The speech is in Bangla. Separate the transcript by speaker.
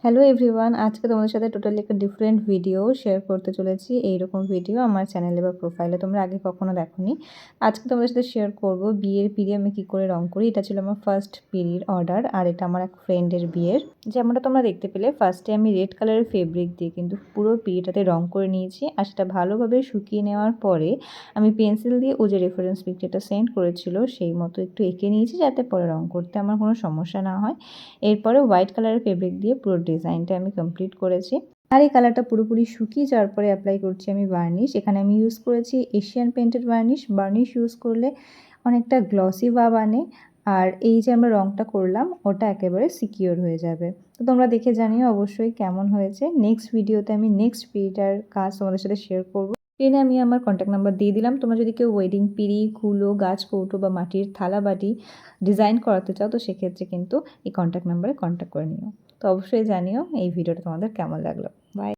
Speaker 1: হ্যালো এভরিওয়ান, আজকে তোমাদের সাথে টোটালি একটা ডিফারেন্ট ভিডিও শেয়ার করতে চলেছি। এইরকম ভিডিও আমার চ্যানেলে বা প্রোফাইলে তোমরা আগে কখনো দেখোনি। আজকে তোমাদের সাথে শেয়ার করব বিয়ের পিড়ি আমি কী করে রং করি। এটা ছিল আমার ফার্স্ট পিড়ির অর্ডার, আর এটা আমার এক ফ্রেন্ডের বিয়ের। যেমনটা তোমরা দেখতে পেলে, ফার্স্টে আমি রেড কালারের ফেব্রিক দিয়ে কিন্তু পুরো পিড়িটাতে রং করে নিয়েছি, আর সেটা ভালোভাবে শুকিয়ে নেওয়ার পরে আমি পেন্সিল দিয়ে ও যে রেফারেন্স পিকচারটা সেন্ড করেছিল সেই মতো একটু এঁকে নিয়েছি, যাতে পরে রং করতে আমার কোনো সমস্যা না হয়। এরপরে হোয়াইট কালারের ফেব্রিক দিয়ে পুরো ডিজাইনটা আমি কমপ্লিট করেছি। আর এই কালারটা পুরোপুরি শুকিয়ে যাওয়ার পরে অ্যাপ্লাই করছি আমি বার্নিশ। এখানে আমি ইউজ করেছি Asian painted varnish. Varnish use করলে অনেকটা গ্লসি ভাব আনে, আর এই যে আমরা রংটা করলাম ওটা একেবারে সিকিওর হয়ে যাবে। তো তোমরা দেখে জানিও অবশ্যই কেমন হয়েছে। নেক্সট ভিডিওতে আমি নেক্সট পিড়িটার কাজ তোমাদের সাথে শেয়ার করবো। স্ক্রিনে আমি আমার কন্ট্যাক্ট নাম্বার দিয়ে দিলাম। তোমরা যদি কেউ ওয়েডিং পিড়ি, কুলো, গাছ কৌটো বা মাটির থালা বাটি ডিজাইন করাতে চাও, তো সেক্ষেত্রে কিন্তু এই কন্ট্যাক্ট নাম্বারে কন্ট্যাক্ট করে নিও। তো অবশ্যই জানিও এই ভিডিওটা তোমাদের কেমন লাগলো। বাই।